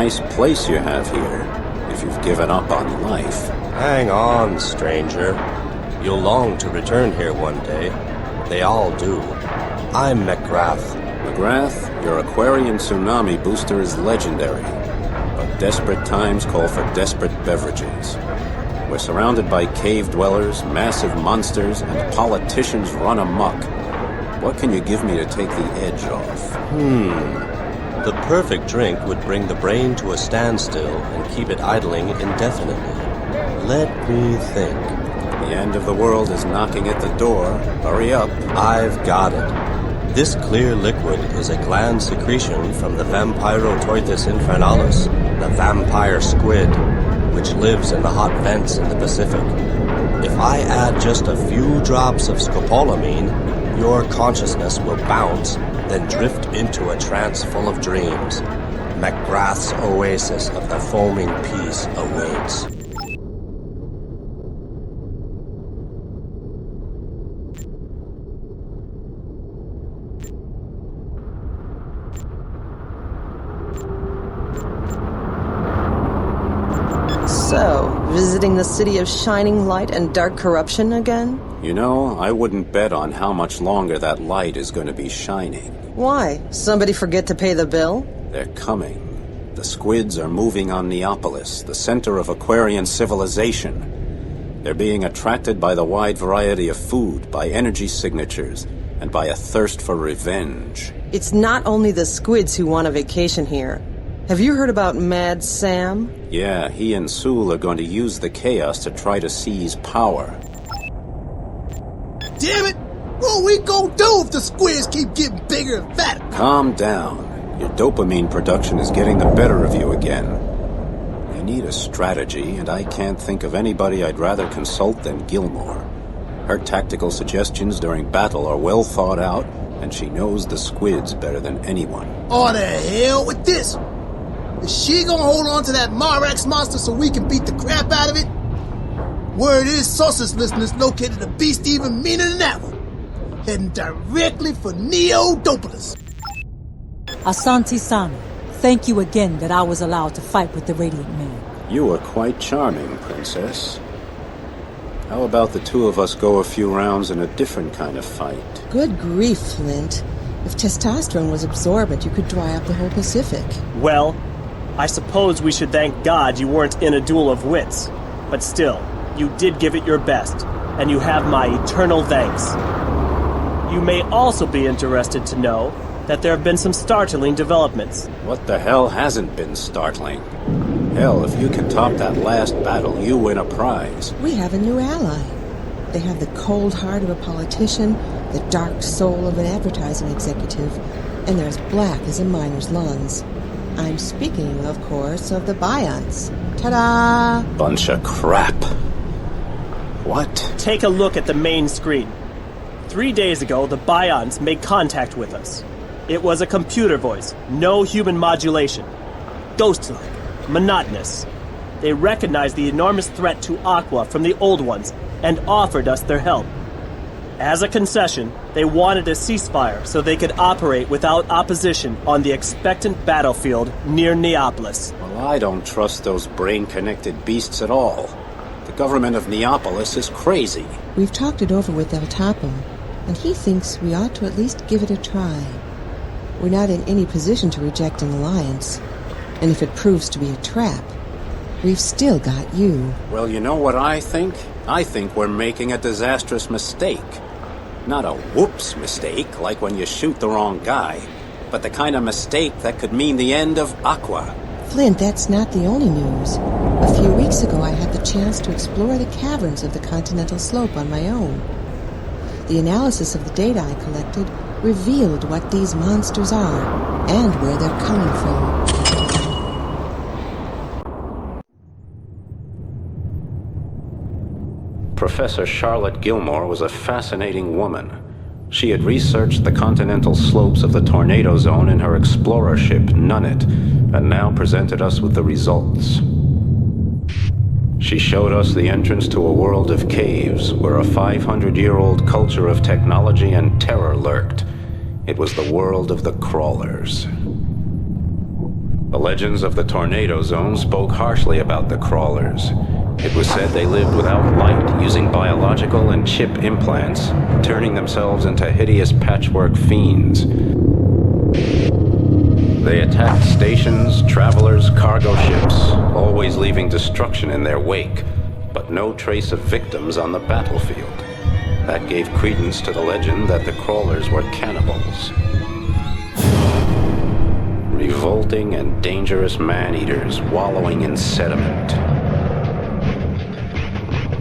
nice place you have here, if you've given up on life. Hang on, stranger. You'll long to return here one day. They all do. I'm McGrath. McGrath, your Aquarian tsunami booster is legendary. But desperate times call for desperate beverages. We're surrounded by cave dwellers, massive monsters, and politicians run amok. What can you give me to take the edge off? The perfect drink would bring the brain to a standstill and keep it idling indefinitely. Let me think. The end of the world is knocking at the door. Hurry up. I've got it. This clear liquid is a gland secretion from the Vampirotoithus infernalis, the vampire squid, which lives in the hot vents in the Pacific. If I add just a few drops of scopolamine, your consciousness will bounce, then drift into a trance full of dreams. McGrath's oasis of the foaming peace awaits. So, visiting the city of shining light and dark corruption again? You know, I wouldn't bet on how much longer that light is going to be shining. Why? Somebody forget to pay the bill? They're coming. The squids are moving on Neopolis, the center of Aquarian civilization. They're being attracted by the wide variety of food, by energy signatures, and by a thirst for revenge. It's not only the squids who want a vacation here. Have you heard about Mad Sam? Yeah, he and Sul are going to use the chaos to try to seize power. Damn it! What we gonna do if the squids keep getting bigger and fatter? Calm down. Your dopamine production is getting the better of you again. You need a strategy, and I can't think of anybody I'd rather consult than Gilmore. Her tactical suggestions during battle are well thought out, and she knows the squids better than anyone. Oh, the hell with this! Is she gonna hold on to that Marax monster so we can beat the crap out of it? Word is, Saucer's listeners located a beast even meaner than that one. Heading directly for Neopolis. Asante-sama, thank you again that I was allowed to fight with the Radiant Man. You are quite charming, Princess. How about the two of us go a few rounds in a different kind of fight? Good grief, Flint. If testosterone was absorbent, you could dry up the whole Pacific. Well, I suppose we should thank God you weren't in a duel of wits. But still, you did give it your best, and you have my eternal thanks. You may also be interested to know that there have been some startling developments. What the hell hasn't been startling? Hell, if you can top that last battle, you win a prize. We have a new ally. They have the cold heart of a politician, the dark soul of an advertising executive, and they're as black as a miner's lungs. I'm speaking, of course, of the Bions. Ta-da! Bunch of crap. What? Take a look at the main screen. 3 days ago, the Bions made contact with us. It was a computer voice, no human modulation. Ghost-like, monotonous. They recognized the enormous threat to Aqua from the old ones and offered us their help. As a concession, they wanted a ceasefire so they could operate without opposition on the expectant battlefield near Neopolis. Well, I don't trust those brain-connected beasts at all. The government of Neopolis is crazy. We've talked it over with El Topo, and he thinks we ought to at least give it a try. We're not in any position to reject an alliance, and if it proves to be a trap, we've still got you. Well, you know what I think? I think we're making a disastrous mistake. Not a whoops mistake, like when you shoot the wrong guy, but the kind of mistake that could mean the end of Aqua. Flint, that's not the only news. A few weeks ago, I had the chance to explore the caverns of the continental slope on my own. The analysis of the data I collected revealed what these monsters are and where they're coming from. Professor Charlotte Gilmore was a fascinating woman. She had researched the continental slopes of the tornado zone in her explorer ship, Nunnet, and now presented us with the results. She showed us the entrance to a world of caves, where a 500-year-old culture of technology and terror lurked. It was the world of the crawlers. The legends of the tornado zone spoke harshly about the crawlers. It was said they lived without light, using biological and chip implants, turning themselves into hideous patchwork fiends. They attacked stations, travelers, cargo ships, always leaving destruction in their wake, but no trace of victims on the battlefield. That gave credence to the legend that the crawlers were cannibals. Revolting and dangerous man-eaters wallowing in sediment.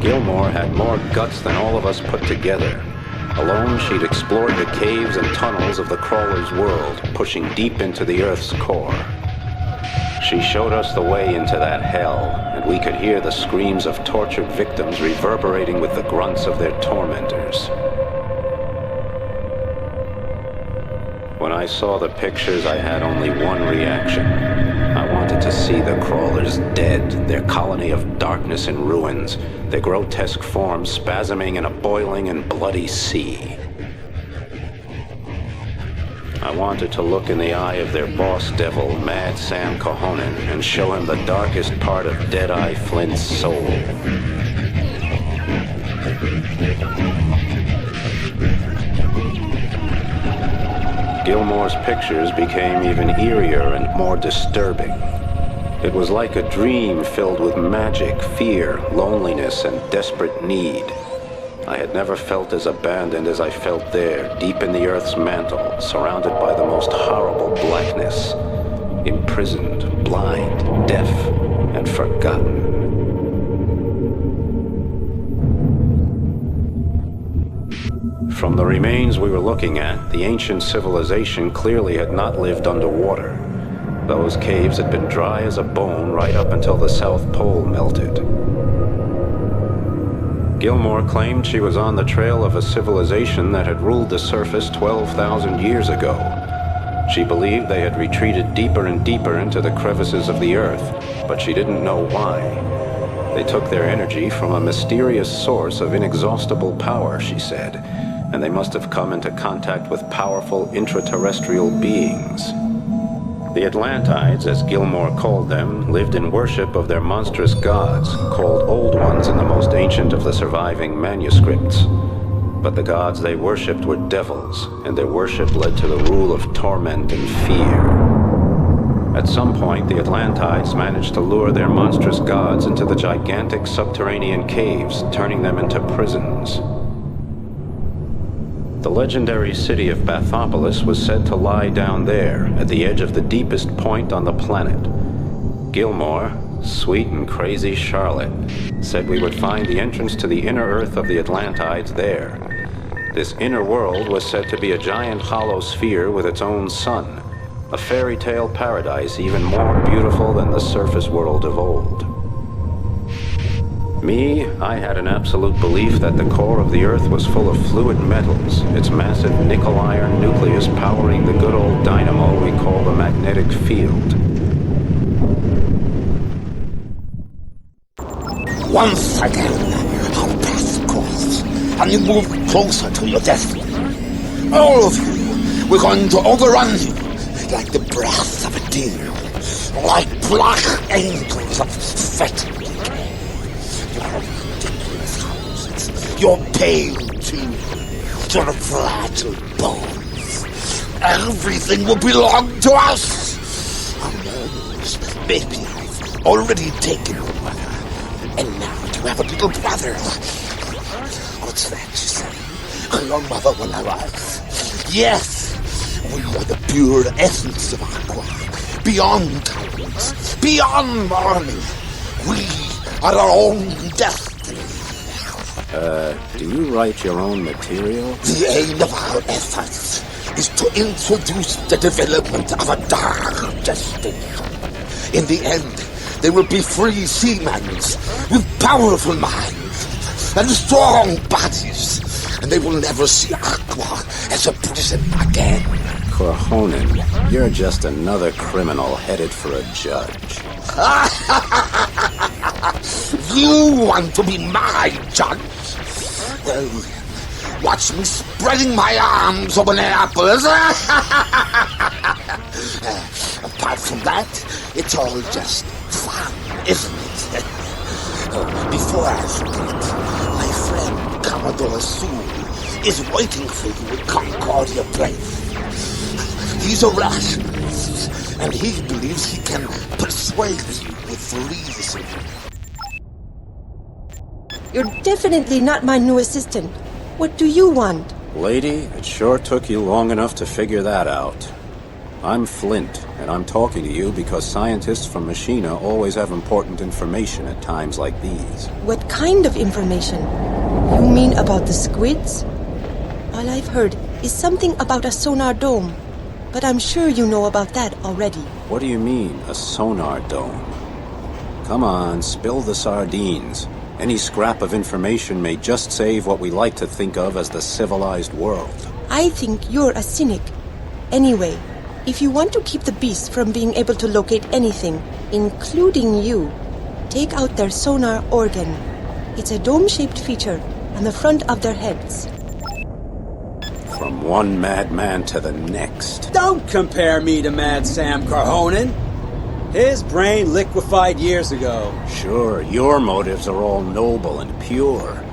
Gilmore had more guts than all of us put together. Alone, she'd explored the caves and tunnels of the crawler's world, pushing deep into the Earth's core. She showed us the way into that hell, and we could hear the screams of tortured victims reverberating with the grunts of their tormentors. When I saw the pictures, I had only one reaction. I wanted to see the crawlers dead, their colony of darkness and ruins, their grotesque forms spasming in a boiling and bloody sea. I wanted to look in the eye of their boss devil, Mad Sam Cahonen, and show him the darkest part of Deadeye Flint's soul. Gilmore's pictures became even eerier and more disturbing. It was like a dream filled with magic, fear, loneliness, and desperate need. I had never felt as abandoned as I felt there, deep in the Earth's mantle, surrounded by the most horrible blackness. Imprisoned, blind, deaf, and forgotten. From the remains we were looking at, the ancient civilization clearly had not lived underwater. Those caves had been dry as a bone right up until the South Pole melted. Gilmore claimed she was on the trail of a civilization that had ruled the surface 12,000 years ago. She believed they had retreated deeper and deeper into the crevices of the Earth, but she didn't know why. They took their energy from a mysterious source of inexhaustible power, she said, and they must have come into contact with powerful intraterrestrial beings. The Atlantides, as Gilmore called them, lived in worship of their monstrous gods, called Old Ones in the most ancient of the surviving manuscripts. But the gods they worshipped were devils, and their worship led to the rule of torment and fear. At some point, the Atlantides managed to lure their monstrous gods into the gigantic subterranean caves, turning them into prisons. The legendary city of Bathopolis was said to lie down there, at the edge of the deepest point on the planet. Gilmore, sweet and crazy Charlotte, said we would find the entrance to the inner Earth of the Atlantides there. This inner world was said to be a giant hollow sphere with its own sun, a fairy tale paradise even more beautiful than the surface world of old. Me, I had an absolute belief that the core of the Earth was full of fluid metals, its massive nickel-iron nucleus powering the good old dynamo we call the magnetic field. Once again, our paths cross, and you move closer to your destiny. All of you, we're going to overrun you, like the breath of a demon, like black angels of fetid. Your pale teeth, your fragile bones. Everything will belong to us. Oh no, maybe I've already taken your mother, and now you have a little brother. What's that you say? Your mother will arise. Yes, we are the pure essence of Aqua, beyond tyrants, beyond mourning. We are our own destiny. Do you write your own material? The aim of our efforts is to introduce the development of a dark destiny. In the end, there will be free seamans with powerful minds and strong bodies, and they will never see Aqua as a prison again. Cahonen, you're just another criminal headed for a judge. You want to be my judge? Well, watch me spreading my arms over Neopolis. Apart from that, It's all just fun, isn't it? Before I forget, my friend Commodore Sewell is waiting for you at Concordia Place. He's a rationalist, and he believes he can persuade you with reason. You're definitely not my new assistant. What do you want? Lady, it sure took you long enough to figure that out. I'm Flint, and I'm talking to you because scientists from Machina always have important information at times like these. What kind of information? You mean about the squids? All I've heard is something about a sonar dome. But I'm sure you know about that already. What do you mean, a sonar dome? Come on, spill the sardines. Any scrap of information may just save what we like to think of as the civilized world. I think you're a cynic. Anyway, if you want to keep the beasts from being able to locate anything, including you, take out their sonar organ. It's a dome-shaped feature on the front of their heads. From one madman to the next. Don't compare me to Mad Sam Carhonen. His brain liquefied years ago. Sure, your motives are all noble and pure.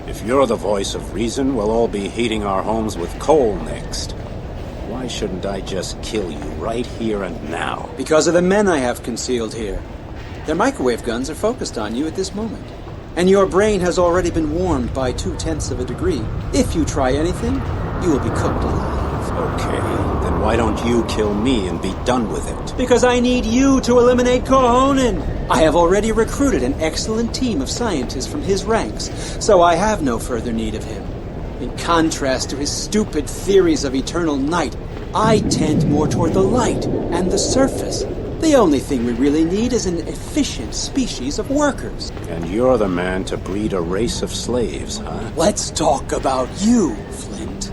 If you're the voice of reason, we'll all be heating our homes with coal next. Why shouldn't I just kill you right here and now? Because of the men I have concealed here. Their microwave guns are focused on you at this moment. And your brain has already been warmed by 0.2 of a degree. If you try anything, you will be cooked alive. Okay, then why don't you kill me and be done with it? Because I need you to eliminate Carhonen. I have already recruited an excellent team of scientists from his ranks, so I have no further need of him. In contrast to his stupid theories of eternal night, I tend more toward the light and the surface. The only thing we really need is an efficient species of workers. And you're the man to breed a race of slaves, huh? Let's talk about you, Flint.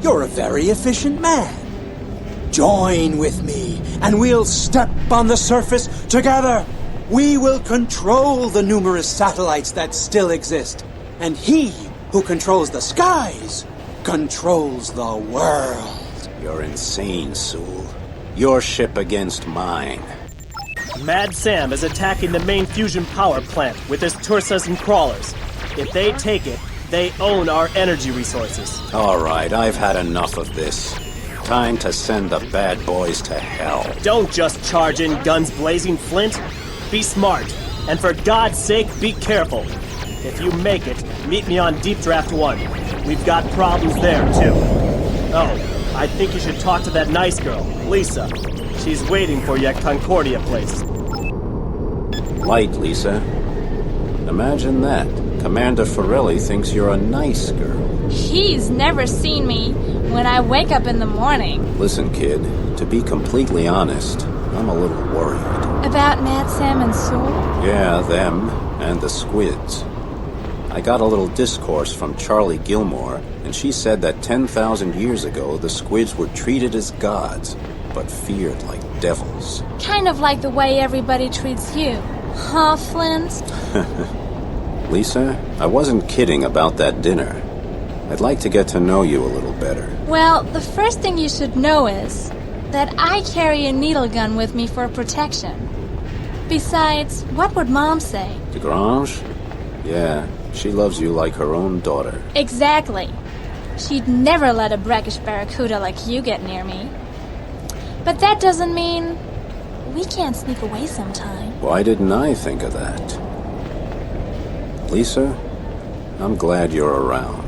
You're a very efficient man. Join with me, and we'll step on the surface together. We will control the numerous satellites that still exist. And he who controls the skies controls the world. You're insane, Sewell. Your ship against mine. Mad Sam is attacking the main fusion power plant with his Tursas and crawlers. If they take it, they own our energy resources. All right, I've had enough of this. Time to send the bad boys to hell. Don't just charge in guns blazing, Flint. Be smart. And for God's sake, be careful. If you make it, meet me on Deep Draft 1. We've got problems there, too. Oh, I think you should talk to that nice girl, Lisa. She's waiting for you at Concordia Place. Light, Lisa. Imagine that. Commander Forelli thinks you're a nice girl. He's never seen me when I wake up in the morning. Listen, kid, to be completely honest, I'm a little worried. About Mad Sam and Sewell? Yeah, them and the squids. I got a little discourse from Charlie Gilmore, and she said that 10,000 years ago the squids were treated as gods, but feared like devils. Kind of like the way everybody treats you. Huh, Flint? Lisa, I wasn't kidding about that dinner. I'd like to get to know you a little better. Well, the first thing you should know is that I carry a needle gun with me for protection. Besides, what would Mom say? DeGrange? Yeah, she loves you like her own daughter. Exactly. She'd never let a brackish barracuda like you get near me. But that doesn't mean we can't sneak away sometime. Why didn't I think of that? Lisa, I'm glad you're around.